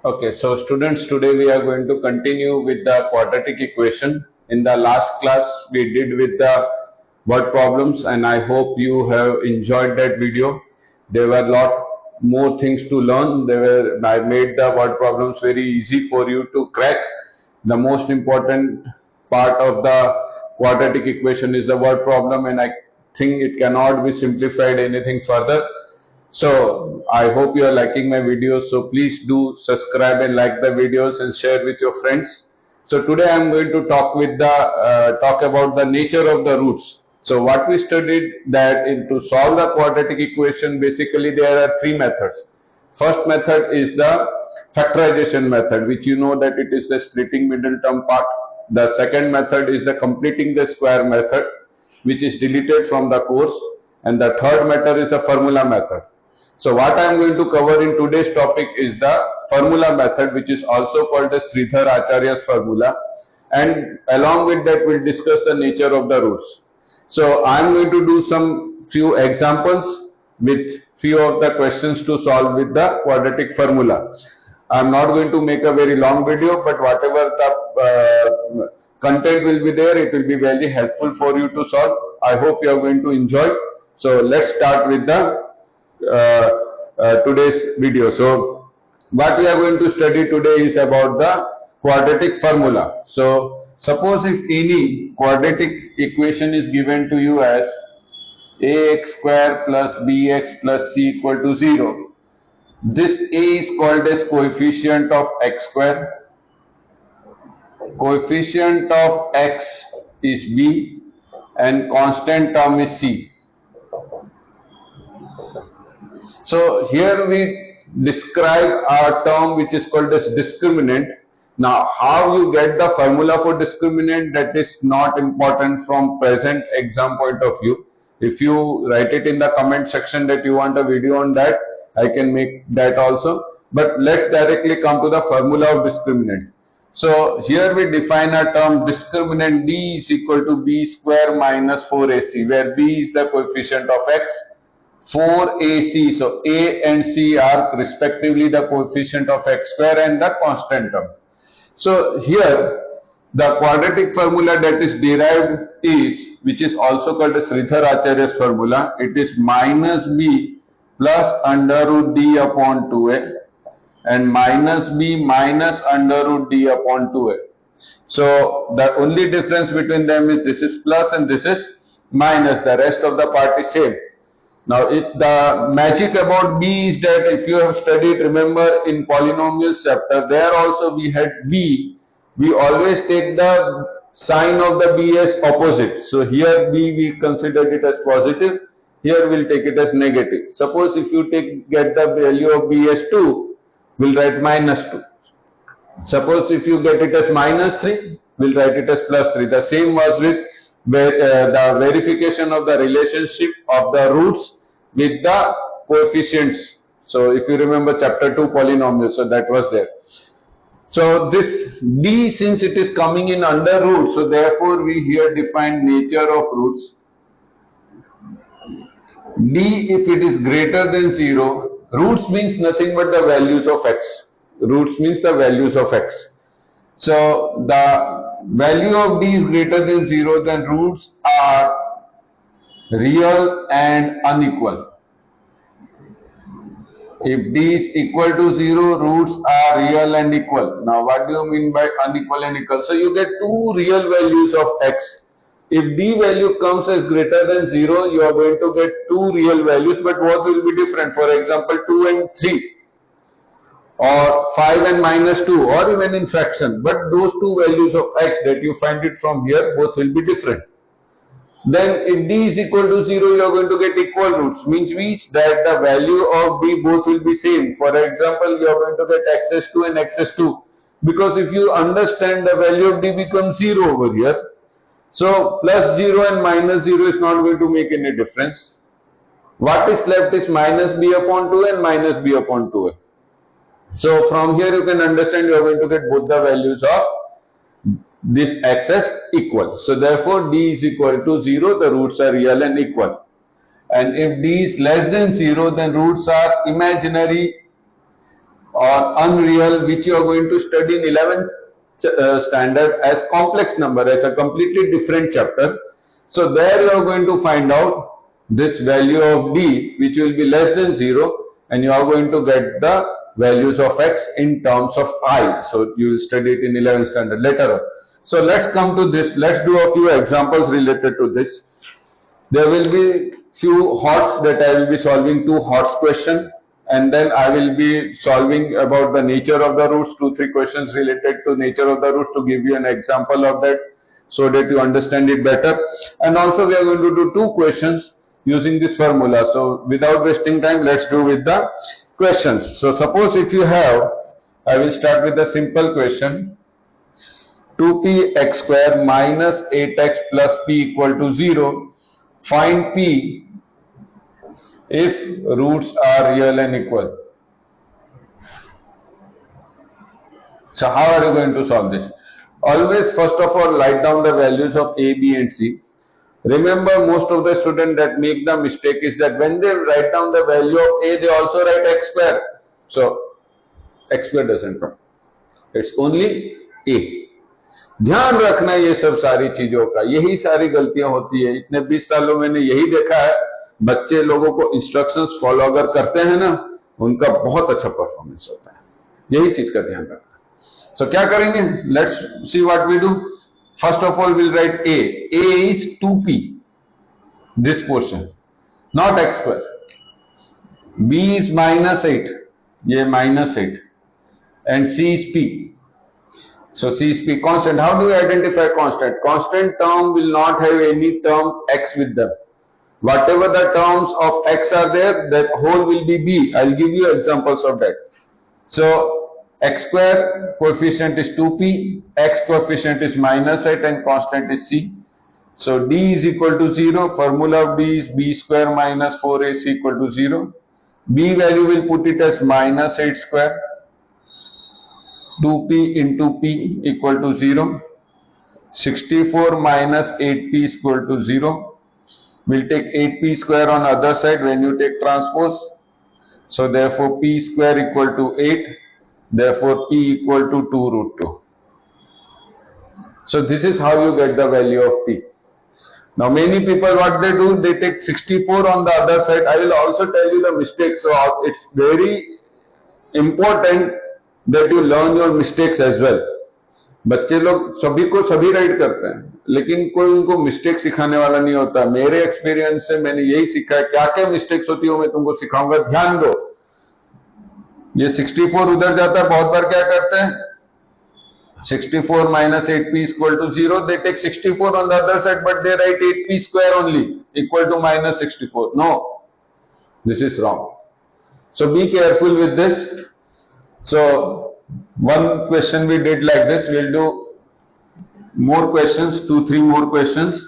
Okay, so students, today we are going to continue with the quadratic equation. In the last class, we did with the word problems, and I hope you have enjoyed that video. There were a lot more things to learn. I made the word problems very easy for you to crack. The most important part of the quadratic equation is the word problem, and I think it cannot be simplified anything further. So I hope you are liking my videos, so please do subscribe and like the videos and share with your friends. So today I am going to talk about the nature of the roots. So what we studied that to solve the quadratic equation, basically there are three methods. First method is the factorization method, which you know that it is the splitting middle term part. The second method is the completing the square method, which is deleted from the course. And the third method is the formula method. So what I am going to cover in today's topic is the formula method, which is also called the Sridhar Acharya's formula, and along with that we'll discuss the nature of the roots. So I am going to do some few examples with few of the questions to solve with the quadratic formula. I am not going to make a very long video, but whatever the content will be there, it will be very helpful for you to solve. I hope you are going to enjoy. So let's start with the today's video. So what we are going to study today is about the quadratic formula. So suppose if any quadratic equation is given to you as ax square plus bx plus c equal to 0. This a is called as coefficient of x square, coefficient of x is b, and constant term is c. So here we describe our term which is called as discriminant. Now how you get the formula for discriminant, that is not important from present exam point of view. If you write it in the comment section that you want a video on that, I can make that also. But let's directly come to the formula of discriminant. So here we define a term discriminant d is equal to b square minus 4ac, where b is the coefficient of x, 4ac, so a and c are respectively the coefficient of x square and the constant term. So here the quadratic formula that is derived is, which is also called as Sridhar Acharya's formula, it is minus b plus under root d upon 2a and minus b minus under root d upon 2a. So the only difference between them is this is plus and this is minus, the rest of the part is same. Now, the magic about b is that if you have studied, remember in polynomials chapter, there also we had b. We always take the sign of the b as opposite. So here b we considered it as positive. Here we'll take it as negative. Suppose if you get the value of b as 2, we'll write minus 2. Suppose if you get it as minus 3, we'll write it as plus 3. The same was with the verification of the relationship of the roots with the coefficients. So if you remember chapter 2 polynomials, so that was there. So this d, since it is coming in under root, so therefore we here define nature of roots. D, if it is greater than 0, roots means nothing but the values of x. Roots means the values of x. So the value of d is greater than 0, then roots are real and unequal. If d is equal to 0, roots are real and equal. Now what do you mean by unequal and equal? So you get two real values of x. If d value comes as greater than 0, you are going to get two real values, but both will be different. For example, 2 and 3. Or 5 and minus 2, or even in fraction. But those two values of x that you find it from here, both will be different. Then if d is equal to 0, you are going to get equal roots, which means that the value of d both will be same. For example, you are going to get xs2 and xs2. Because if you understand, the value of d becomes 0 over here. So plus 0 and minus 0 is not going to make any difference. What is left is minus b upon 2 and minus b upon 2a. So from here you can understand you are going to get both the values of this x as equal. So therefore d is equal to 0, the roots are real and equal. And if d is less than 0, then roots are imaginary or unreal, which you are going to study in 11th standard as complex number, as a completely different chapter. So there you are going to find out this value of d, which will be less than 0, and you are going to get the values of x in terms of I. So you will study it in 11th standard later on. So let's come to this. Let's do a few examples related to this. There will be few HOTS that I will be solving, two HOTS question, and then I will be solving about the nature of the roots, 2-3 questions related to nature of the roots to give you an example of that so that you understand it better. And also we are going to do 2 questions using this formula. So without wasting time, let's do with the questions. So suppose if you have, I will start with a simple question. 2p x square minus 8x plus p equal to 0. Find p if roots are real and equal. So how are you going to solve this? Always first of all write down the values of a, b and c. Remember, most of the students that make the mistake is that when they write down the value of a, they also write x square. So x square doesn't come. It's only a. ध्यान रखना ये सब सारी चीजों का, यही सारी गलतियां होती है। इतने 20 सालों में मैंने यही देखा है, बच्चे लोगों को इंस्ट्रक्शंस फॉलो अगर करते हैं ना, उनका बहुत अच्छा परफॉर्मेंस होता है। यही चीज का ध्यान रखना। सो क्या करेंगे? Let's see what we do. First of all will write a. a is 2p, this portion, not x square. b is minus 8, ये minus 8, and c is p. So c is p, constant. How do you identify constant? Constant term will not have any term x with them. Whatever the terms of x are there, that whole will be b. I'll give you examples of that. So x square coefficient is 2p, x coefficient is minus 8 and constant is c. So d is equal to 0. Formula of d is b square minus 4ac equal to 0. b value will put it as minus 8 square. 2p into p equal to 0. 64 minus 8p is equal to 0. We'll take 8p square on other side when you take transpose. So therefore p square equal to 8. Therefore p equal to 2 root 2. So this is how you get the value of p. Now many people, what they do, they take 64 on the other side. I will also tell you the mistake. So it's very important that you learn your mistakes as well. बच्चे लोग सभी को सभी right करते हैं, लेकिन कोई उनको मिस्टेक सिखाने वाला नहीं होता। मेरे एक्सपीरियंस से मैंने यही सीखा है। क्या क्या मिस्टेक्स होती है मैं तुमको सिखाऊंगा, ध्यान दो। ये 64 उधर जाता है, बहुत बार क्या करते हैं, 64 minus 8p is equal to 0. They take 64 on the other side, but they write 8p square only equal to minus 64. No, this is wrong. So be careful with this. So one question we did like this. We'll do more questions, 2-3 more questions.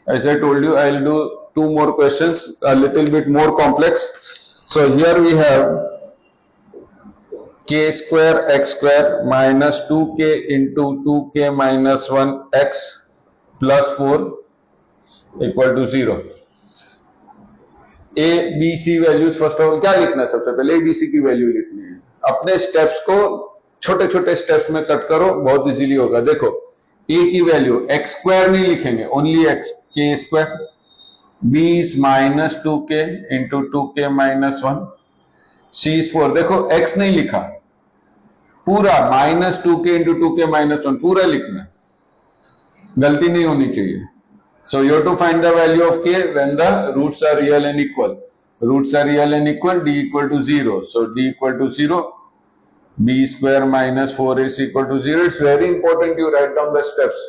As I told you, I'll do 2 more questions, a little bit more complex. So here we have k square x square minus 2k into 2k minus 1 x plus 4 equal to 0. a, b, c values first of all क्या लिखना है? सबसे पहले a, b, c की value लिखनी है। अपने steps को छोटे छोटे स्टेप्स में कट करो, बहुत इजीली होगा। देखो a की वैल्यू x स्क्वायर नहीं लिखेंगे, only x, k square, b is minus 2k into 2k minus 1, c is 4। देखो x नहीं लिखा, पूरा minus 2k into 2k minus 1 पूरा लिखना, गलती नहीं होनी चाहिए। So you have to find the value of k when the roots are real and equal. Roots are real and equal, d equal to 0. So d equal to 0, b square minus 4ac equal to 0. It's very important you write down the steps.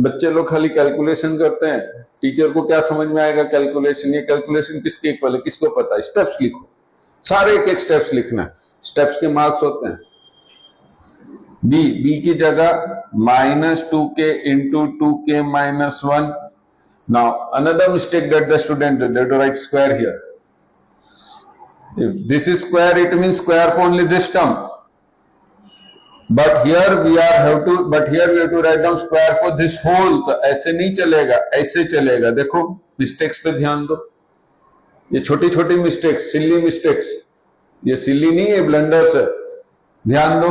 बच्चे लोग खाली calculation करते हैं, teacher को क्या समझ में आएगा कैलकुलेशन, ये कैलकुलेशन किसके इक्वल है, किसको पता है? स्टेप्स लिखो, सारे एक एक स्टेप्स लिखना है, स्टेप्स के मार्क्स होते हैं। b की जगह minus 2k into 2k minus 1. Now another mistake that the student did, they have to write square here. If this is square, it means square for only this term. But here we have to write down square for this whole. तो ऐसे नहीं चलेगा, ऐसे चलेगा। देखो mistakes पे ध्यान दो, ये छोटी छोटी मिस्टेक्स, सिली मिस्टेक्स, ये सिली नहीं है, ब्लंडर्स है। ध्यान दो,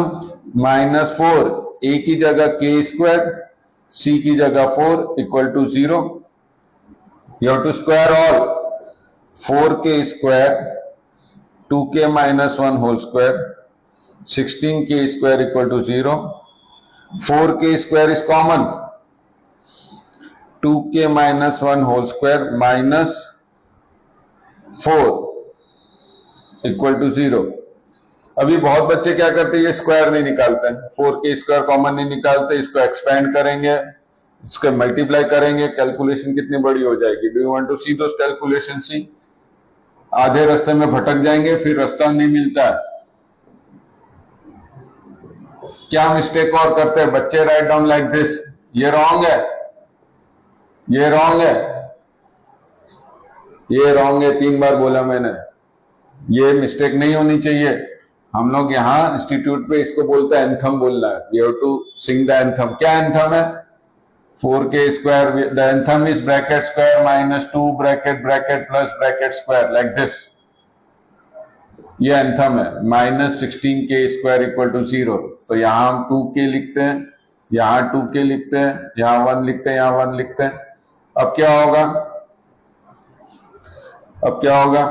-4 a की जगह k स्क्वायर, c की जगह 4 equal to 0. You have to square all. 4k square 2k minus 1 whole square, 16k square equal to 0. 4k square is common. 2k minus 1 whole square minus 4 equal to 0. अभी बहुत बच्चे क्या करते हैं, ये square नहीं निकालते हैं, 4k स्क्वायर कॉमन नहीं निकालते, इसको एक्सपेंड करेंगे, इसको मल्टीप्लाई करेंगे, कैलकुलेशन कितनी बड़ी हो जाएगी. Do you want to see those calculation? See, आधे रास्ते में भटक जाएंगे, फिर रास्ता नहीं मिलता है. क्या मिस्टेक और करते हैं बच्चे? Write down like this. ये रॉन्ग है, ये रॉन्ग है, ये रॉन्ग है. 3 बार बोला मैंने, ये मिस्टेक नहीं होनी चाहिए. हम लोग यहाँ इंस्टीट्यूट पे इसको बोलते हैं एंथम बोलना है. You have to sing the anthem. क्या एंथम है? 4k square, the anthem is bracket square minus 2 bracket bracket plus bracket square, like this. ये एंथम है. -16k square equal to 0. तो यहां हम 2k लिखते हैं, यहां 2k लिखते हैं, यहां 1 लिखते हैं, यहां 1 लिखते हैं. अब क्या होगा? अब क्या होगा?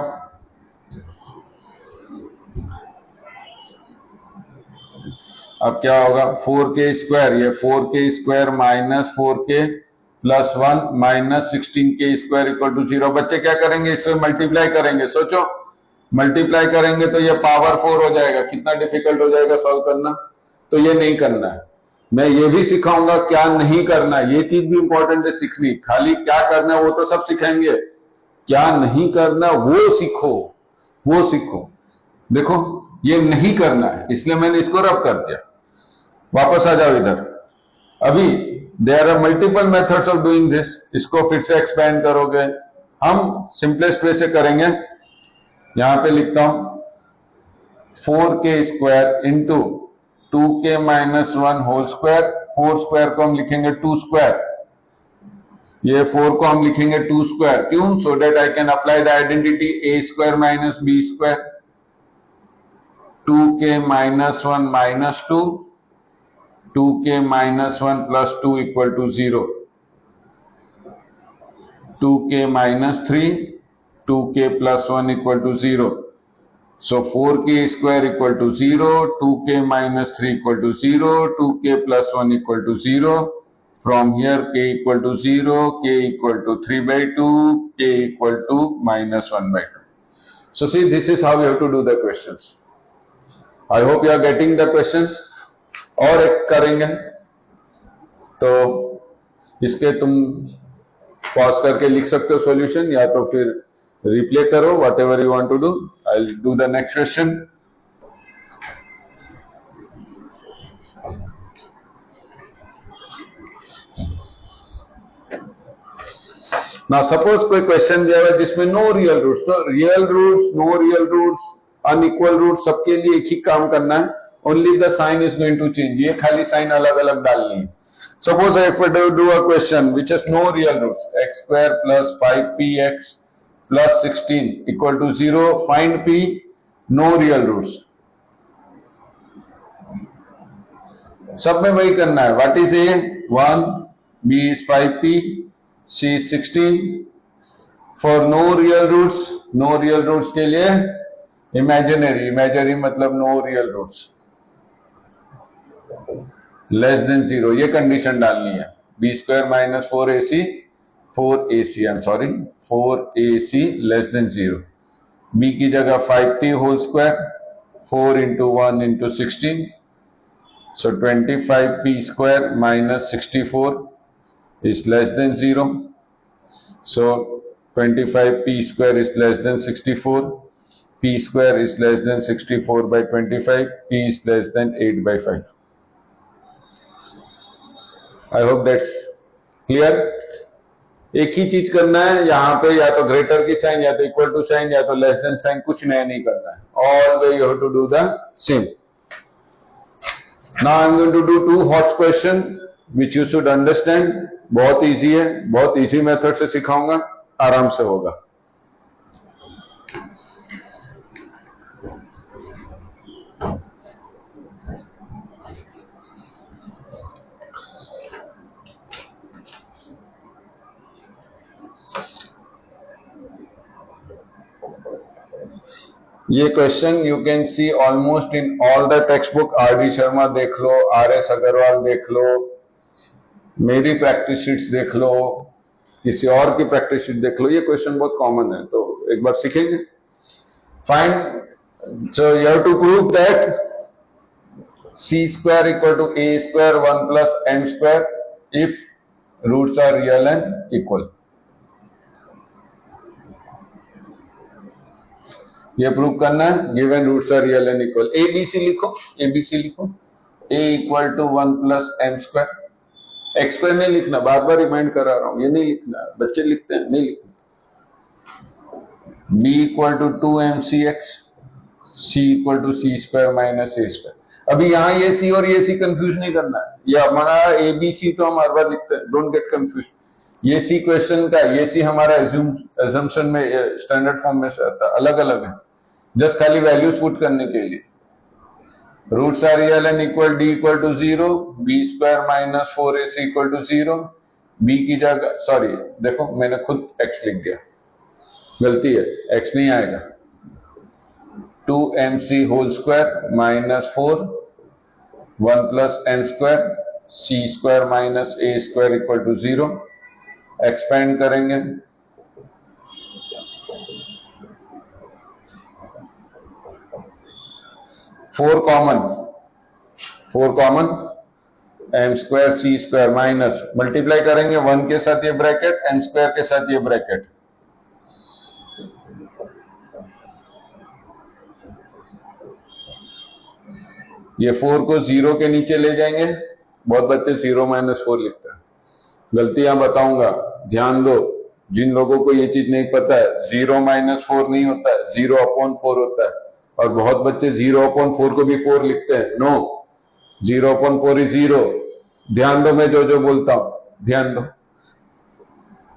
अब क्या होगा? 4k स्क्वायर, ये 4k square minus 4k plus 1 minus 16k square equal to 0. बच्चे क्या करेंगे? इससे मल्टीप्लाई करेंगे. सोचो, मल्टीप्लाई करेंगे तो ये पावर 4 हो जाएगा. कितना डिफिकल्ट हो जाएगा सॉल्व करना. तो ये नहीं करना है. मैं ये भी सिखाऊंगा क्या नहीं करना है. ये चीज भी इंपॉर्टेंट है सीखनी. खाली क्या करना है वो तो सब सिखाएंगे, क्या नहीं करना वो सीखो, वो सीखो. देखो, ये नहीं करना है, इसलिए मैंने इसको रब कर दिया. वापस आ जाओ इधर. अभी there are multiple methods of doing this. इसको फिर से एक्सपेंड करोगे. हम सिंपलेस्ट वे से करेंगे. यहां पे लिखता हूं 4k square into 2k minus 1 whole square. 4 square को हम लिखेंगे 2 स्क्वायर. ये 4 को हम लिखेंगे 2 स्क्वायर. क्यों? So that I can apply the identity a square minus b square. 2k minus 1 minus 2, 2k minus 1 plus 2 equal to 0. 2k minus 3, 2k plus 1 equal to 0. So 4k square equal to 0, 2k minus 3 equal to 0, 2k plus 1 equal to 0. From here k equal to 0, k equal to 3 by 2, k equal to minus 1 by 2. So see, this is how you have to do the questions. I hope you are getting the questions. और एक करेंगे तो इसके तुम pause करके लिख सकते हो सॉल्यूशन, या तो फिर रिप्ले करो. Whatever you want to do. I will do the next question. Now suppose कोई क्वेश्चन दिया हुआ जिसमें नो रियल रूट्स. तो real roots, no real roots, unequal roots, सबके लिए एक ही काम करना है. Only the sign is going to change. ये खाली साइन अलग अलग डालनी है. Suppose if we do a question which is no real roots, x square plus 5px plus 16 equal to 0. Find p. No real roots. सब में वही करना है. What is a? 1, b is 5p, c is 16. For no real roots, no real roots के लिए imaginary. Imaginary मतलब no real roots. Less than 0. ये condition डालनी है. b square minus 4ac, 4ac, I'm sorry, 4ac less than 0. b की जगह 5p whole square, 4 into 1 into 16. So 25p square minus 64 is less than 0. So 25p square is less than 64. p square is less than 64 by 25. p is less than 8 by 5. I hope that's clear. एक ही चीज करना है यहां पे, या तो greater की sign, या तो इक्वल टू साइन, या तो लेस देन साइन. कुछ नया नहीं करना है. All way you have to do the same. Now I am going to do 2 hot question which you should understand. बहुत इजी है, बहुत इजी मेथड से सिखाऊंगा, आराम से होगा. ये question you can see almost in all the text book. R D Sharma देख लो, आर एस अग्रवाल देख लो, मेरी प्रैक्टिस शीट्स देख लो, किसी और की प्रैक्टिस शीट देख लो, ये क्वेश्चन बहुत कॉमन है, तो एक बार सीखेंगे। Find, so you have to prove that c square equal to a square 1 plus m square if roots are real and equal. ये प्रूव करना है, given roots are real and equal. ABC लिखो, ABC लिखो, a equal to 1 plus M square. X square नहीं लिखना, बार बार remind करा रहा हूं, ये नहीं लिखना, बच्चे लिखते हैं, नहीं लिखना। b equal to 2mcx, c equal to c square minus A square. अभी यहाँ ये सी और ये सी कंफ्यूज नहीं करना है, ये हमारा एबीसी तो हम हर बार लिखते हैं, डोंट गेट कंफ्यूज। ये सी क्वेश्चन का, ये सी हमारा एजम्पशन में स्टैंडर्ड फॉर्म में से आता है, अलग अलग है, जस्ट खाली वैल्यूज पुट करने के लिए। Roots are real and equal, D equal to 0, B square minus 4ac equal to 0। B की जगह, सॉरी देखो मैंने खुद एक्स लिख दिया, गलती है, एक्स नहीं आएगा। 2mc whole square minus 4 1 plus M square C square minus A square equal to 0। Expand करेंगे, four common, M square C square minus, multiply करेंगे 1 के साथ ये ब्रैकेट, एम स्क्वायर के साथ ये ब्रैकेट, ये 4 को 0 के नीचे ले जाएंगे। बहुत बच्चे 0 माइनस 4 लिखते हैं, गलतियां बताऊंगा, ध्यान दो। जिन लोगों को ये चीज नहीं पता है, 0 माइनस 4 नहीं होता है, 0 अपॉन 4 होता है। और बहुत बच्चे 0 अपॉन 4 को भी 4 लिखते हैं, नो, 0 अपॉन 4 इज 0। ध्यान दो, मैं जो जो बोलता हूं ध्यान दो।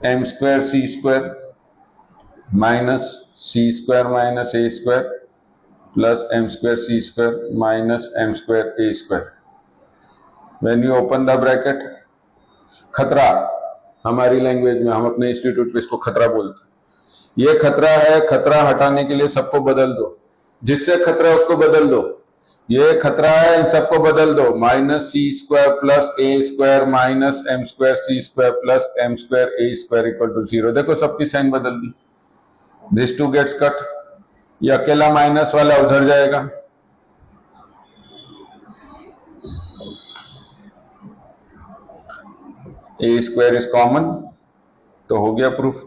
M square C square minus C square minus A square plus M square C square minus M square A square. When you open the bracket, खतरा, हमारी लैंग्वेज में, हम अपने इंस्टीट्यूट पे इसको खतरा बोलते हैं। ये खतरा है, खतरा हटाने के लिए सबको बदल दो, जिससे खतरा है उसको बदल दो। ये खतरा है, इन सबको बदल दो, minus C square plus A square minus M square C square plus M square A square equal to 0। देखो सबकी साइन बदल दी, दिस टू गेट्स कट, ये अकेला माइनस वाला उधर जाएगा। ए स्क्वायर इज कॉमन, तो हो गया प्रूफ।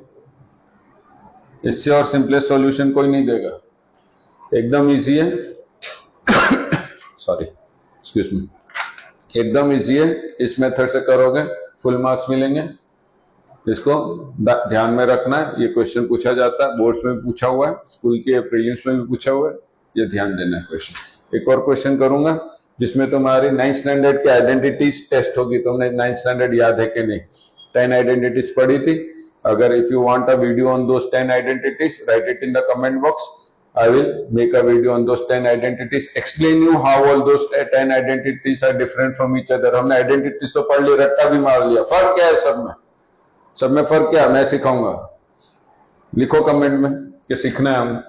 इससे और सिंपलेस्ट सॉल्यूशन कोई नहीं देगा, एकदम इजी है। सॉरी, एक्सक्यूज मी, एकदम इजी है। इस मेथड से करोगे फुल मार्क्स मिलेंगे। इसको ध्यान में रखना है, ये क्वेश्चन पूछा जाता है, बोर्ड्स में भी पूछा हुआ है, स्कूल के प्रीलिम्स में भी पूछा हुआ है, ये ध्यान देना है क्वेश्चन। एक और क्वेश्चन करूंगा जिसमें तुम्हारी 9th स्टैंडर्ड की आइडेंटिटीज टेस्ट होगी। तुमने 9th स्टैंडर्ड याद है कि नहीं? 10 आइडेंटिटीज पढ़ी थी। अगर if you want a video on those 10 identities, right it in the comment box. I will make a video on those 10 identities, explain you how all those 10 identities are different from each other। हमने identities तो पढ़ ली, रट्टा भी मार लिया, फर्क क्या है सब में फर्क क्या है, मैं सिखाऊंगा। लिखो कमेंट में कि सीखना है हमें।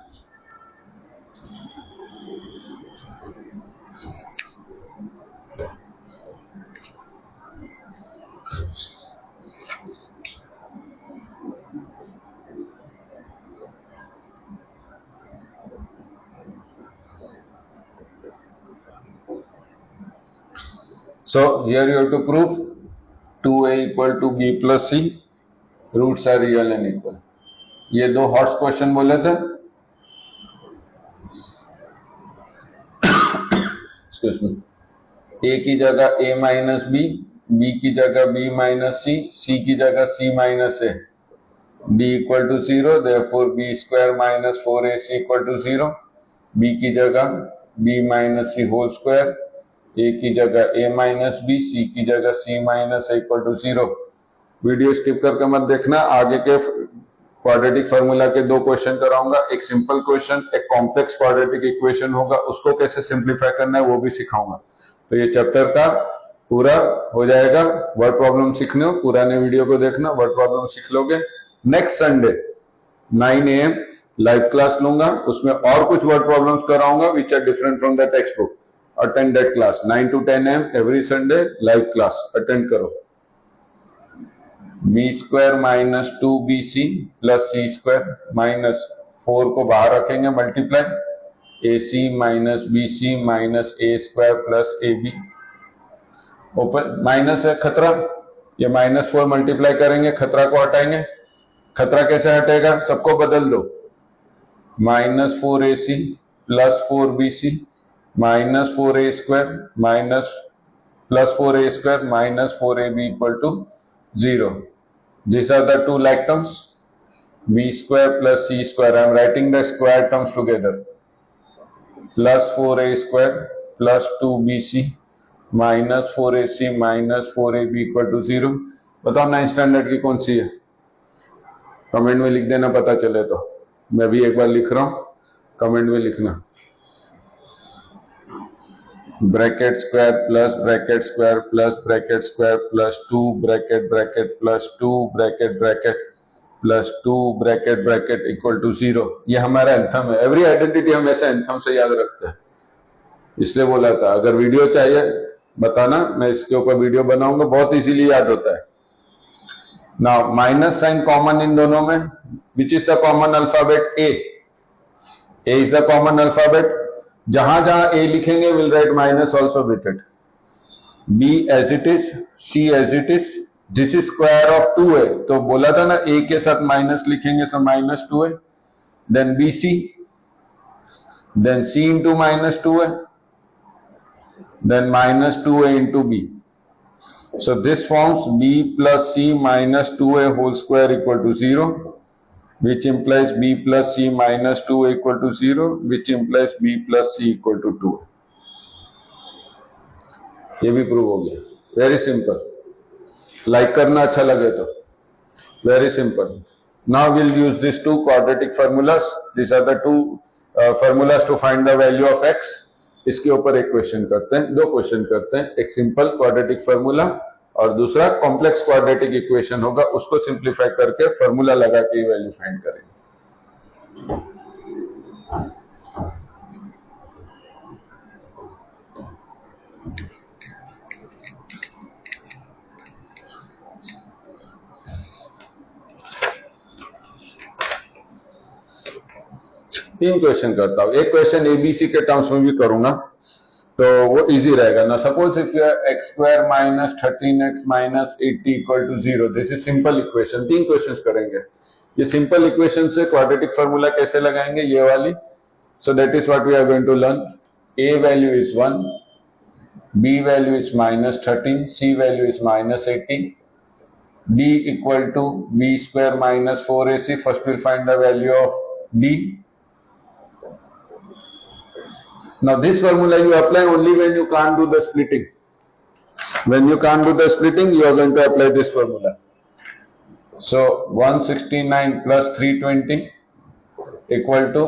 So here you have to prove 2a equal to b plus c, roots are real and equal। ये दो हॉट क्वेश्चन बोले थे। एक्सक्यूज मी, a की जगह a माइनस b, b की जगह b माइनस c, c की जगह c minus a, d equal to 0, therefore b square minus 4ac equal to 0, b की जगह b minus c whole square, a की जगह a माइनस बी, c की जगह c minus a equal to 0। Video skip करके मत देखना, आगे के क्वाड्रेटिक फार्मूला के दो क्वेश्चन कराऊंगा, एक सिंपल क्वेश्चन, एक कॉम्प्लेक्स क्वाड्रेटिक इक्वेशन होगा, उसको कैसे सिंप्लीफाई करना है वो भी सिखाऊंगा। तो ये चैप्टर का पूरा हो जाएगा। वर्ड प्रॉब्लम सीखने हो, पुराने वीडियो को देखना, वर्ड प्रॉब्लम सीख लोगे। Next Sunday 9 AM live class लूंगा, उसमें और कुछ वर्ड प्रॉब्लम्स कराऊंगा which are different from the textbook. Attend that class 9 to 10 AM every Sunday, live class attend करो. B square minus 2bc plus C square minus 4 को बाहर रखेंगे multiply, ac minus bc minus a square plus ab. ऊपर minus है खतरा, ये -4 multiply करेंगे, खतरा को हटाएंगे. खतरा कैसे हटेगा, सबको बदल दो. -4ac plus 4bc minus 4a square minus plus 4a square minus 4ab equal to 0. These are the two like terms, b square plus c square. I am writing the square terms together. Plus 4a square plus 2bc minus 4ac minus 4ab equal to 0. बताओ 9th standard की कौन सी है, comment में लिख देना पता चले तो. मैं भी एक बार लिख रहा हूं, कमेंट में लिखना. Bracket square plus bracket square plus bracket square plus 2 bracket bracket plus 2 bracket bracket plus 2 bracket bracket equal to 0. ये हमारा एंथम है. एवरी आइडेंटिटी हम ऐसे एंथम से याद रखते हैं, इसलिए बोला था. अगर वीडियो चाहिए बताना, मैं इसके ऊपर वीडियो बनाऊंगा, बहुत इजीली याद होता है. Now minus sign common in दोनों में, which is the common alphabet A. A is the common alphabet. जहां जहां ए लिखेंगे will write minus also with it. B as it is, C as it is. This is square of 2a, तो बोला था ना ए के साथ minus लिखेंगे so -2a. Then B C, then C into -2a, then -2a into b. So this forms b plus c minus 2a whole square equal to 0, which implies b plus c minus 2a equal to 0, which implies b plus c equal to 2. ये भी prove हो गया. Very simple. Like करना अच्छा लगे तो. Very simple. Now will use this two quadratic formulas. This are the two formulas to find the value of x. इसके ऊपर एक क्वेश्चन करते हैं, दो क्वेश्चन करते हैं. एक सिंपल क्वाड्रेटिक फॉर्मूला और दूसरा कॉम्प्लेक्स क्वाड्रेटिक इक्वेशन होगा, उसको सिंप्लीफाई करके फॉर्मूला लगा के वैल्यू फाइंड करेंगे. तीन क्वेश्चन करता हूं. एक क्वेश्चन एबीसी के टर्म्स में भी करूंगा तो वो इजी रहेगा ना. Suppose if you X square minus 13x minus 80 equal to 0. This is simple equation. तीन क्वेश्चंस करेंगे. ये सिंपल इक्वेशन से क्वाड्रेटिक फॉर्मूला कैसे लगाएंगे, ये वाली. So that is what we are going to learn. a value is 1, b value is -13, c value is -80, d equal to b square minus 4ac. First will find the value of d. Now this formula you apply only when you can't do the splitting. When you can't do the splitting, you are going to apply this formula. So 169 plus 320 equal to